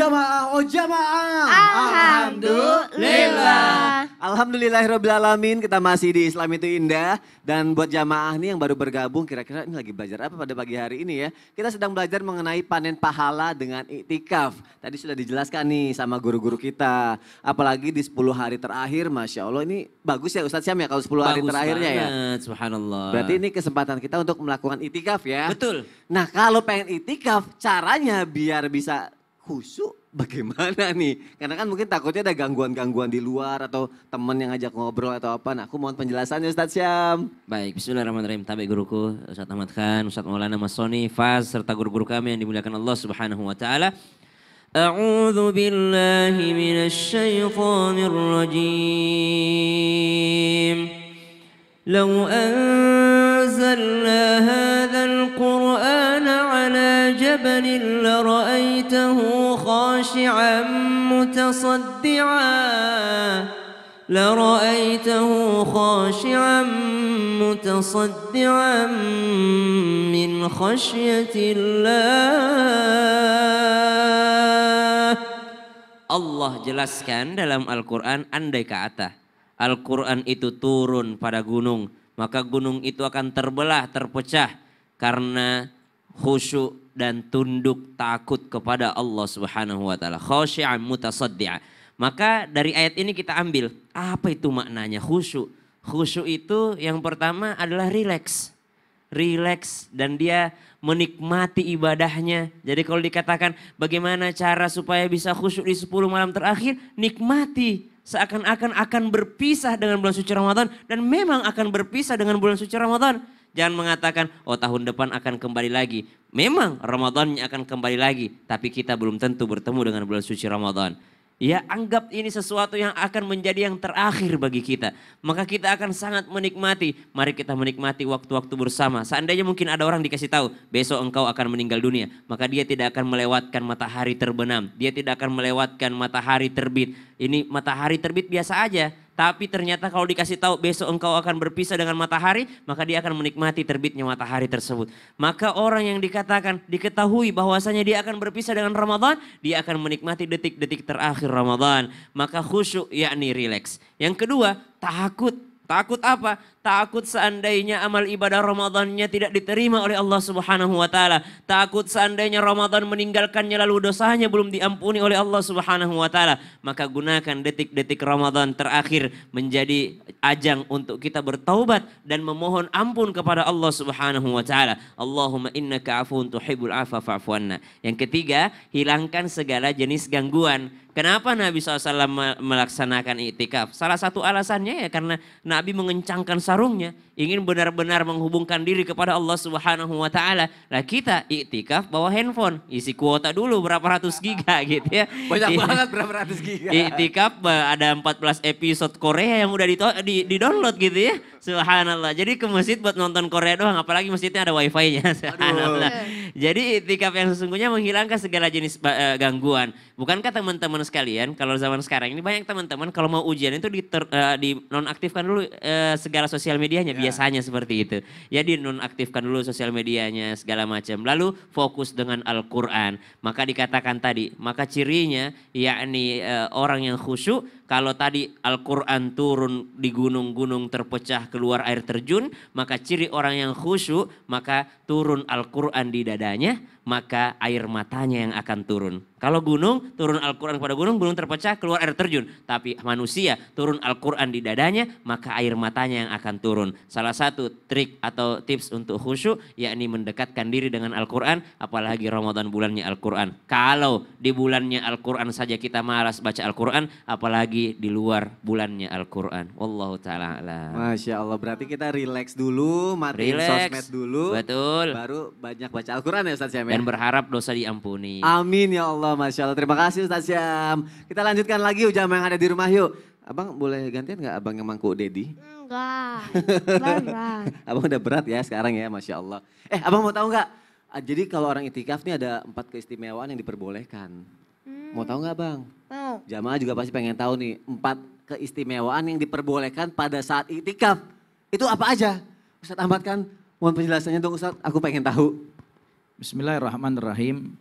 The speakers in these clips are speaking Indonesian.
jamaah, oh jamaah. Alhamdulillah. Alhamdulillahirrabbilalamin, kita masih di Islam itu Indah. Dan buat jamaah nih yang baru bergabung, kira-kira ini lagi belajar apa pada pagi hari ini ya. Kita sedang belajar mengenai panen pahala dengan iktikaf. Tadi sudah dijelaskan nih sama guru-guru kita. Apalagi di 10 hari terakhir, Masya Allah ini bagus ya Ustadz Syam ya kalau 10 hari terakhirnya ya. Subhanallah. Berarti ini kesempatan kita untuk melakukan iktikaf ya. Betul. Nah kalau pengen iktikaf, caranya biar bisa khusyuk bagaimana nih? Karena kan mungkin takutnya ada gangguan-gangguan di luar atau teman yang ngajak ngobrol atau apa. Nah aku mohon penjelasannya Ustadz Syam. Baik, bismillahirrahmanirrahim. Tabi guruku, Ustadz Ahmad Khan, Ustadz Maulana Mas Soni, Faz, serta guru-guru kami yang dimuliakan Allah Subhanahu wa Ta'ala. A'udzu billahi minasy syaithanir rajim. Law anzalna hadzal qur'ana 'ala jabalin la ra'aitahu khashi'an mutasaddi'an min khasyatillah. Allah jelaskan dalam Al-Quran, andai kata Al-Quran itu turun pada gunung, maka gunung itu akan terbelah, terpecah karena khusyuk dan tunduk takut kepada Allah Subhanahu wa Ta'ala. Khasyi'an mutasaddi'a. Maka dari ayat ini kita ambil apa itu maknanya khusyuk. Khusyuk itu yang pertama adalah rileks. Rileks dan dia menikmati ibadahnya. Jadi kalau dikatakan bagaimana cara supaya bisa khusyuk di 10 malam terakhir, nikmati. Seakan-akan akan berpisah dengan bulan suci Ramadan dan memang akan berpisah dengan bulan suci Ramadan. Jangan mengatakan, oh tahun depan akan kembali lagi. Memang Ramadannya akan kembali lagi, tapi kita belum tentu bertemu dengan bulan suci Ramadan. Ya anggap ini sesuatu yang akan menjadi yang terakhir bagi kita. Maka kita akan sangat menikmati. Mari kita menikmati waktu-waktu bersama. Seandainya mungkin ada orang dikasih tahu, besok engkau akan meninggal dunia. Maka dia tidak akan melewatkan matahari terbenam. Dia tidak akan melewatkan matahari terbit. Ini matahari terbit biasa aja. Tapi ternyata kalau dikasih tahu besok engkau akan berpisah dengan matahari, maka dia akan menikmati terbitnya matahari tersebut. Maka orang yang diketahui bahwasanya dia akan berpisah dengan Ramadan, dia akan menikmati detik-detik terakhir Ramadan. Maka khusyuk yakni rileks. Yang kedua, takut. Takut apa? Takut seandainya amal ibadah Ramadannya tidak diterima oleh Allah Subhanahu wa Ta'ala. Takut seandainya Ramadan meninggalkannya lalu dosanya belum diampuni oleh Allah Subhanahu wa Ta'ala. Maka gunakan detik-detik Ramadan terakhir menjadi ajang untuk kita bertaubat dan memohon ampun kepada Allah Subhanahu wa Ta'ala. Allahumma innaka afuun tuhibbul afwa fa'fu anna. Yang ketiga, hilangkan segala jenis gangguan. Kenapa Nabi SAW melaksanakan iktikaf? Salah satu alasannya ya karena Nabi mengencangkan sarungnya. Ingin benar-benar menghubungkan diri kepada Allah Subhanahu wa Ta'ala. Lah kita iktikaf bawa handphone. Isi kuota dulu berapa ratus giga gitu ya. Banyak banget berapa ratus giga. Iktikaf ada 14 episode Korea yang udah di-download gitu ya. Subhanallah. Jadi ke masjid buat nonton Korea doang. Apalagi masjidnya ada wifi-nya. Subhanallah. Jadi iktikaf yang sesungguhnya menghilangkan segala jenis gangguan. Bukankah teman-teman sekalian kalau zaman sekarang ini banyak teman-teman kalau mau ujian itu dinonaktifkan dulu segala sosial medianya. Biasanya seperti itu. Ya dinonaktifkan dulu sosial medianya segala macam. Lalu fokus dengan Al-Quran. Maka dikatakan tadi, maka cirinya yakni orang yang khusyuk. Kalau tadi Al-Quran turun di gunung-gunung terpecah keluar air terjun. Maka ciri orang yang khusyuk maka turun Al-Quran di dadanya. Maka air matanya yang akan turun. Kalau gunung, turun Al-Quran kepada gunung, gunung terpecah, keluar air terjun. Tapi manusia, turun Al-Quran di dadanya, maka air matanya yang akan turun. Salah satu trik atau tips untuk khusyuk, yakni mendekatkan diri dengan Al-Quran, apalagi Ramadan bulannya Al-Quran. Kalau di bulannya Al-Quran saja kita malas baca Al-Quran, apalagi di luar bulannya Al-Quran. Wallahu ta'ala a'lam. Masya Allah, berarti kita relax dulu, matiin sosmed dulu. Betul. Baru banyak baca Al-Quran ya Ustadz Syam. Dan berharap dosa diampuni. Amin ya Allah, Masya Allah. Terima kasih Ustadz Syam. Kita lanjutkan lagi jamaah yang ada di rumah yuk. Abang boleh gantian gak abang yang mangku Dedi? Enggak, berat. Abang udah berat ya sekarang ya, Masya Allah. Abang mau tahu gak? Jadi kalau orang itikaf nih ada 4 keistimewaan yang diperbolehkan. Mau tahu gak Bang? Mau. Jamaah juga pasti pengen tahu nih, 4 keistimewaan yang diperbolehkan pada saat itikaf. Itu apa aja? Ustadz Ahmad kan, mohon penjelasannya dong Ustadz, aku pengen tahu. Bismillahirrahmanirrahim.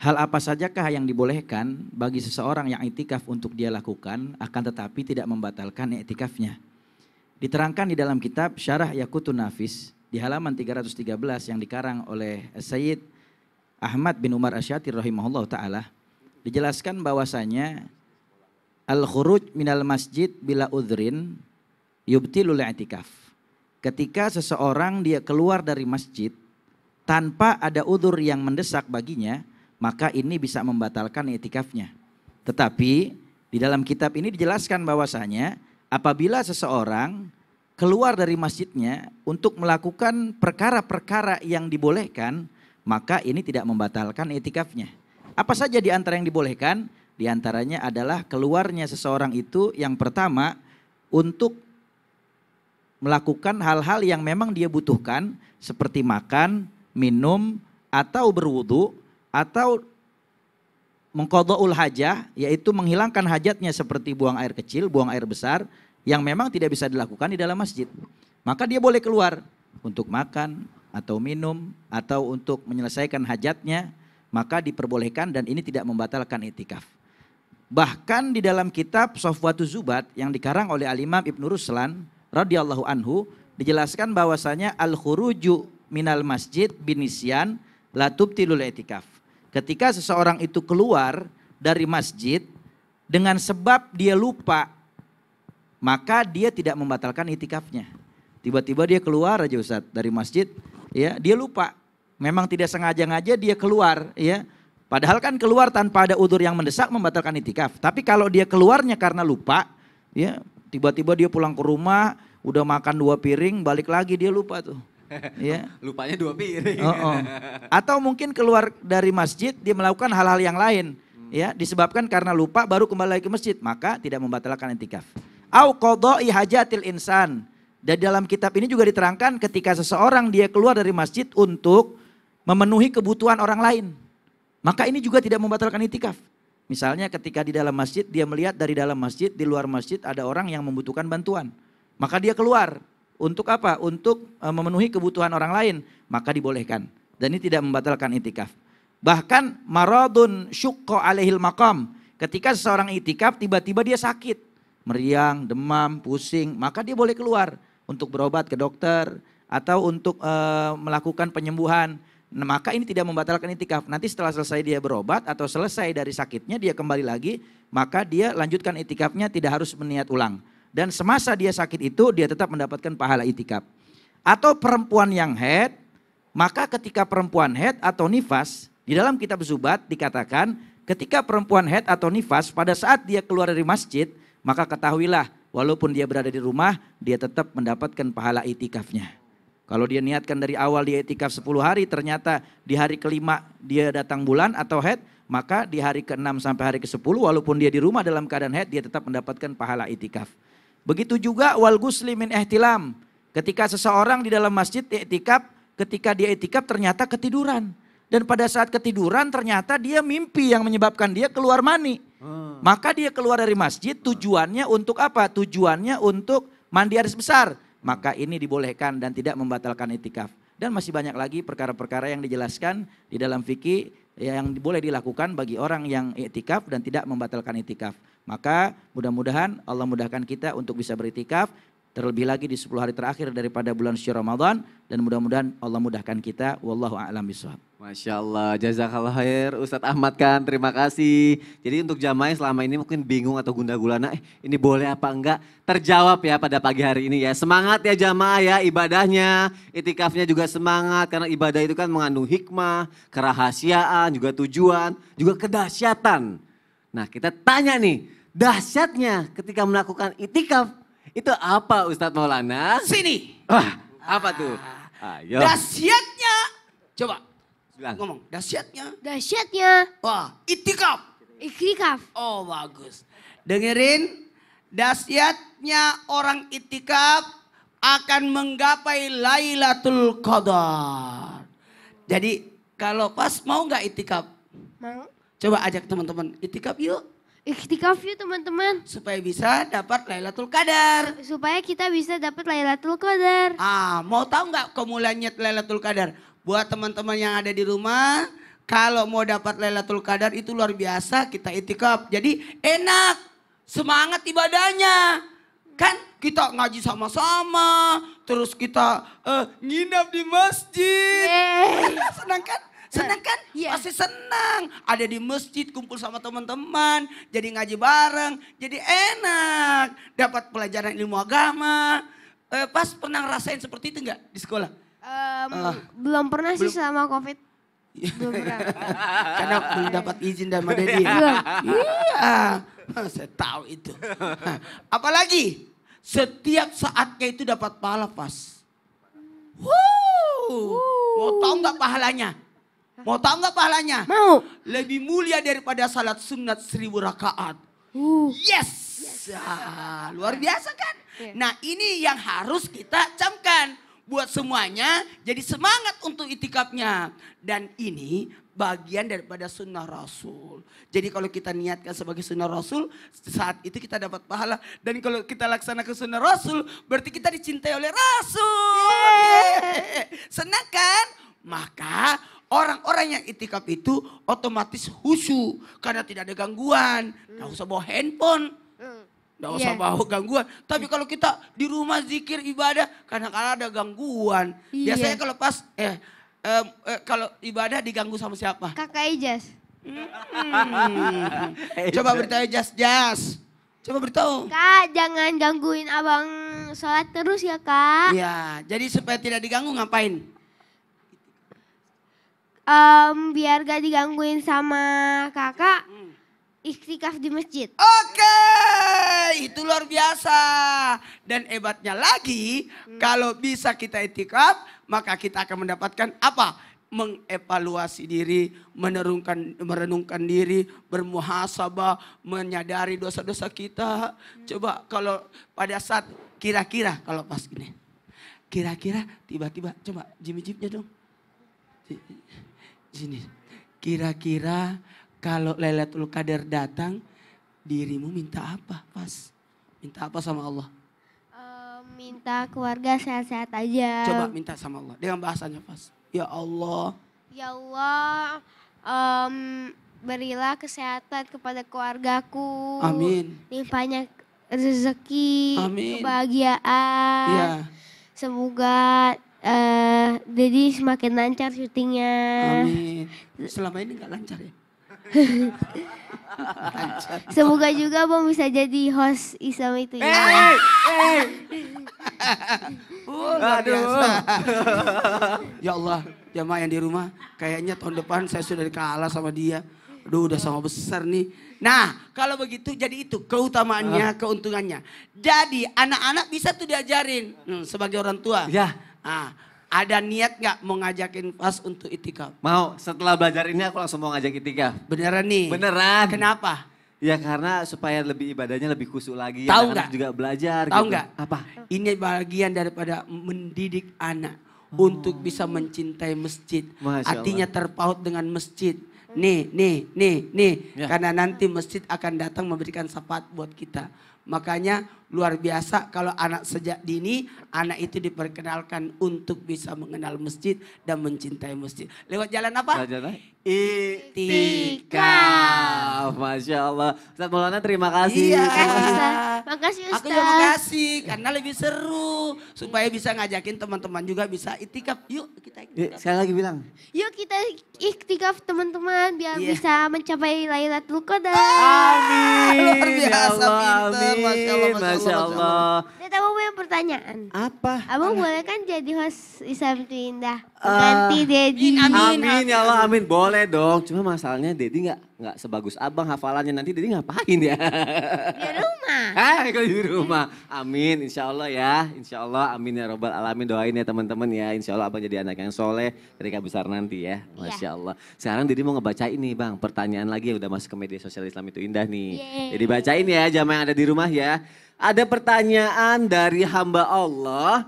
hal apa sajakah yang dibolehkan bagi seseorang yang iktikaf untuk dia lakukan, akan tetapi tidak membatalkan iktikafnya. Diterangkan di dalam kitab Syarah Yaqutun Nafis di halaman 313 yang dikarang oleh Sayyid Ahmad bin Umar Asyatir rahimahullah ta'ala, dijelaskan bahwasanya al-khuruj minal masjid bila udhrin yubtilul i'tikaf. Ketika seseorang dia keluar dari masjid tanpa ada udzur yang mendesak baginya, maka ini bisa membatalkan i'tikafnya. Tetapi di dalam kitab ini dijelaskan bahwasanya apabila seseorang keluar dari masjidnya untuk melakukan perkara-perkara yang dibolehkan, maka ini tidak membatalkan i'tikafnya. Apa saja di antara yang dibolehkan? Di antaranya adalah keluarnya seseorang itu yang pertama untuk melakukan hal-hal yang memang dia butuhkan seperti makan, minum, atau berwudu, atau mengqadha'ul hajah, yaitu menghilangkan hajatnya seperti buang air kecil, buang air besar, yang memang tidak bisa dilakukan di dalam masjid. Maka dia boleh keluar untuk makan atau minum atau untuk menyelesaikan hajatnya, maka diperbolehkan dan ini tidak membatalkan i'tikaf. Bahkan di dalam kitab Safwatuz Zubat yang dikarang oleh Al-Imam Ibnu Ruslan radhiyallahu anhu dijelaskan bahwasanya al-khuruju minal masjid binisyan la tubtilul i'tikaf. Ketika seseorang itu keluar dari masjid dengan sebab dia lupa, maka dia tidak membatalkan i'tikafnya. Tiba-tiba dia keluar aja Ustaz dari masjid, ya, dia lupa. Memang tidak sengaja-ngaja dia keluar, ya. Padahal kan keluar tanpa ada udzur yang mendesak membatalkan i'tikaf. Tapi kalau dia keluarnya karena lupa, ya, tiba-tiba dia pulang ke rumah, udah makan 2 piring, balik lagi dia lupa tuh. Ya. Lupanya 2 piring. Atau mungkin keluar dari masjid dia melakukan hal-hal yang lain, ya, disebabkan karena lupa baru kembali lagi ke masjid, maka tidak membatalkan i'tikaf. Au qadha'i hajatil insan. Dan dalam kitab ini juga diterangkan ketika seseorang dia keluar dari masjid untuk memenuhi kebutuhan orang lain, maka ini juga tidak membatalkan i'tikaf. Misalnya ketika di dalam masjid dia melihat dari dalam masjid, di luar masjid ada orang yang membutuhkan bantuan, maka dia keluar. Untuk apa? Untuk memenuhi kebutuhan orang lain, maka dibolehkan. Dan ini tidak membatalkan i'tikaf. Bahkan maradun syuqqa alaihil maqam. Ketika seseorang i'tikaf tiba-tiba dia sakit, meriang, demam, pusing, maka dia boleh keluar untuk berobat ke dokter atau untuk melakukan penyembuhan. Nah, maka ini tidak membatalkan i'tikaf. Nanti setelah selesai dia berobat atau selesai dari sakitnya dia kembali lagi, maka dia lanjutkan i'tikafnya, tidak harus meniat ulang. Dan semasa dia sakit itu dia tetap mendapatkan pahala i'tikaf. Atau perempuan yang haid, maka ketika perempuan haid atau nifas, di dalam kitab Zubat dikatakan ketika perempuan haid atau nifas pada saat dia keluar dari masjid, maka ketahuilah walaupun dia berada di rumah, dia tetap mendapatkan pahala i'tikafnya. Kalau dia niatkan dari awal dia i'tikaf 10 hari, ternyata di hari ke-5 dia datang bulan atau haid, maka di hari ke-6 sampai hari ke-10 walaupun dia di rumah dalam keadaan haid, dia tetap mendapatkan pahala i'tikaf. Begitu juga wal ghusli min ihtilam. Ketika seseorang di dalam masjid i'tikaf, ketika dia i'tikaf ternyata ketiduran. Dan pada saat ketiduran ternyata dia mimpi yang menyebabkan dia keluar mani. Maka dia keluar dari masjid tujuannya untuk apa? Tujuannya untuk mandi hadas besar. Maka ini dibolehkan dan tidak membatalkan i'tikaf. Dan masih banyak lagi perkara-perkara yang dijelaskan di dalam fikih yang boleh dilakukan bagi orang yang i'tikaf dan tidak membatalkan i'tikaf. Maka mudah-mudahan Allah mudahkan kita untuk bisa beriktikaf, terlebih lagi di 10 hari terakhir daripada bulan suci Ramadan, dan mudah-mudahan Allah mudahkan kita. Wallahu a'lam bishawab. Masya Allah, jazakallah khair Ustadz Ahmad kan, terima kasih. Jadi untuk jamaah yang selama ini mungkin bingung atau gundah gulana, ini boleh apa enggak? Terjawab ya pada pagi hari ini ya. Semangat ya jamaah ya ibadahnya, itikafnya juga semangat. Karena ibadah itu kan mengandung hikmah, kerahasiaan, juga tujuan, juga kedahsyatan. Nah kita tanya nih, dahsyatnya ketika melakukan itikaf, itu apa Ustadz Maulana? Sini. Wah, apa tuh? Ayo. Dahsyatnya. Coba. Bilang. Ngomong, dahsyatnya. Dahsyatnya Wah, itikaf. iktikaf. Oh, bagus. Dengerin, dahsyatnya orang itikaf akan menggapai Lailatul Qadar. Jadi, kalau pas mau nggak itikaf? Mau Coba ajak teman-teman itikaf yuk. iktikaf yuk teman-teman. Supaya bisa dapat Lailatul Qadar. Supaya kita bisa dapat Lailatul Qadar. Mau tahu nggak kemuliaannya Lailatul Qadar? Buat teman-teman yang ada di rumah, Kalau mau dapat Lailatul Qadar itu luar biasa, kita itikaf. Jadi enak, semangat ibadahnya. Kan kita ngaji sama-sama, terus kita nginap di masjid. Senang kan? Senang kan? Iya. Pasti senang. Ada di masjid, kumpul sama teman-teman, jadi ngaji bareng, jadi enak. Dapat pelajaran ilmu agama. Pas pernah ngerasain seperti itu enggak di sekolah? Belum pernah sih selama COVID. Belum pernah. Karena belum dapat izin dari Mbak Dedi. Iya. Iya, saya tahu itu. Apalagi setiap saatnya itu dapat pahala pas. Mau tahu nggak pahalanya? Mau tahu nggak pahalanya? Mau. Lebih mulia daripada salat sunat 1000 rakaat. Yes. Ah, luar biasa kan? Iya. Nah ini yang harus kita camkan. Buat semuanya jadi semangat untuk itikafnya. Dan ini bagian daripada sunnah Rasul. Jadi kalau kita niatkan sebagai sunnah Rasul, saat itu kita dapat pahala. Dan kalau kita laksanakan sunnah Rasul, berarti kita dicintai oleh Rasul. Senang kan? Maka orang-orang yang itikaf itu otomatis khusyuk. Karena tidak ada gangguan. Gak usah bawa handphone. Nggak usah bawa gangguan. Tapi kalau kita di rumah zikir ibadah, kadang-kadang ada gangguan. Iya. Biasanya kalau pas kalau ibadah diganggu sama siapa? Kakak Ijas. Coba beritahu Jas. Coba beritahu. Kak, jangan gangguin abang sholat terus ya kak. Iya, jadi supaya tidak diganggu ngapain? Biar gak digangguin sama kakak, iktikaf di masjid. Oke, itu luar biasa. Dan hebatnya lagi, kalau bisa kita itikaf, maka kita akan mendapatkan apa? Mengevaluasi diri, merenungkan diri, bermuhasabah, menyadari dosa-dosa kita. Coba kalau pada saat kira-kira kalau pas gini. Kira-kira tiba-tiba coba jimmy-jimnya dong. Sini. Kira-kira kalau Lailatul Qadar datang, dirimu minta apa pas? Minta apa sama Allah? Minta keluarga sehat-sehat aja. Coba minta sama Allah dengan bahasanya pas. Ya Allah. Ya Allah, berilah kesehatan kepada keluargaku. Amin. Limpahnya rezeki, Amin. kebahagiaan. Ya. Semoga Dedi semakin lancar syutingnya. Amin. Selama ini gak lancar ya? Semoga juga Bang bisa jadi host Islam itu ya. Luar biasa. Ya Allah, jamaah yang di rumah, kayaknya tahun depan saya sudah kalah sama dia. Aduh, udah sama besar nih. Nah, kalau begitu jadi itu keutamaannya, keuntungannya. Jadi anak-anak bisa tuh diajarin sebagai orang tua. Ya. Nah, ada niat nggak mau ngajakin pas untuk itikaf? Mau, setelah belajar ini aku langsung mau ngajak itikaf. Beneran nih? Beneran. Kenapa? Ya karena supaya lebih ibadahnya lebih khusyuk lagi. Tahu anak-anak nggak? juga belajar Tahu gitu. nggak? Apa? Ini bagian daripada mendidik anak untuk bisa mencintai masjid. Masya Hatinya Allah. terpaut dengan masjid. Nih. Ya. Karena nanti masjid akan datang memberikan syafaat buat kita. Makanya luar biasa kalau anak sejak dini, anak itu diperkenalkan untuk bisa mengenal masjid dan mencintai masjid. Lewat jalan apa? Belajar itikaf. Masya Allah. Ustaz Maulana terima kasih. Iya. Makasih Aku Ustaz. juga makasih karena lebih seru. Supaya bisa ngajakin teman-teman juga bisa itikaf. Yuk kita itikaf. Sekali lagi bilang. Yuk kita iktikaf teman-teman biar Iya. bisa mencapai Lailatul Qadar. Amin. Luar biasa, Ya Allah, pinter. Masya Allah, Masya Masya Allah, Allah. Dan abang punya pertanyaan. Apa? Abang boleh kan jadi host Islam itu Indah? Ganti Dedi. Amin ya Allah, amin. Boleh dong. Cuma masalahnya Dedi nggak sebagus abang hafalannya. Nanti Dedi ngapain ya? Di rumah. Kalau di rumah. Amin, insya Allah ya. Insya Allah, amin ya robbal alamin. Doain ya teman-teman ya. Insya Allah abang jadi anak yang soleh ketika besar nanti ya. Masya Allah. Sekarang Dedi mau ngebacain nih bang. Pertanyaan lagi yang udah masuk ke media sosial Islam itu Indah nih. Yeay. Jadi bacain ya jamaah yang ada di rumah ya. Ada pertanyaan dari hamba Allah.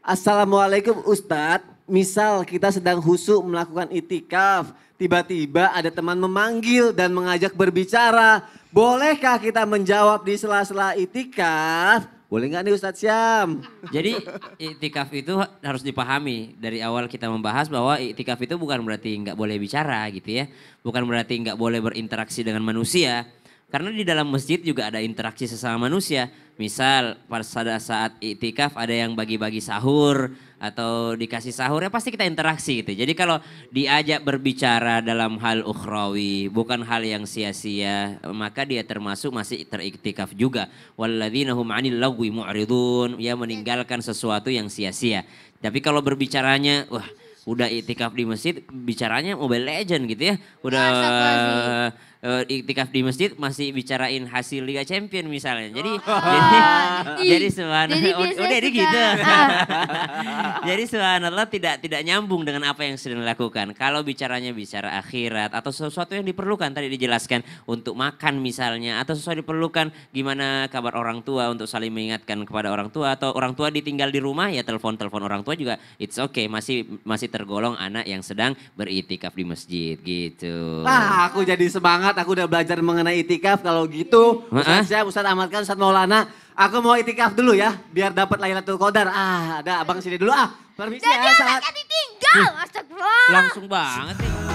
Assalamualaikum Ustadz. Misal kita sedang khusyuk melakukan itikaf. Tiba-tiba ada teman memanggil dan mengajak berbicara. Bolehkah kita menjawab di sela-sela itikaf? Boleh nggak nih Ustadz Syam? Jadi iktikaf itu harus dipahami dari awal kita membahas bahwa iktikaf itu bukan berarti nggak boleh bicara gitu ya. Bukan berarti nggak boleh berinteraksi dengan manusia. Karena di dalam masjid juga ada interaksi sesama manusia. Misal pada saat iktikaf ada yang bagi-bagi sahur atau dikasih sahur ya pasti kita interaksi gitu. Jadi kalau diajak berbicara dalam hal ukhrawi bukan hal yang sia-sia maka dia termasuk masih teriktikaf juga. Walladzina hum 'anil lagwi mu'ridun, ya meninggalkan sesuatu yang sia-sia. Tapi kalau berbicaranya wah udah iktikaf di masjid bicaranya Mobile Legend gitu ya. Udah iktikaf di masjid masih bicarain hasil Liga Champion misalnya. Jadi subhanallah udah gitu. Jadi subhanallah tidak nyambung dengan apa yang sedang dilakukan. Kalau bicaranya bicara akhirat atau sesuatu yang diperlukan tadi dijelaskan untuk makan misalnya atau sesuatu diperlukan gimana kabar orang tua untuk saling mengingatkan kepada orang tua atau orang tua ditinggal di rumah ya telepon orang tua juga it's okay masih tergolong anak yang sedang beriktikaf di masjid gitu. Aku jadi semangat, aku udah belajar mengenai itikaf. Kalau gitu, Ustadz Syam, Ustadz Ahmad Khan, Ustadz Maulana, aku mau itikaf dulu ya, biar dapat Lailatul Qadar. Ada abang sini dulu. Permisi ya, saat Jangan ditinggal, astagfirullah. Langsung banget nih.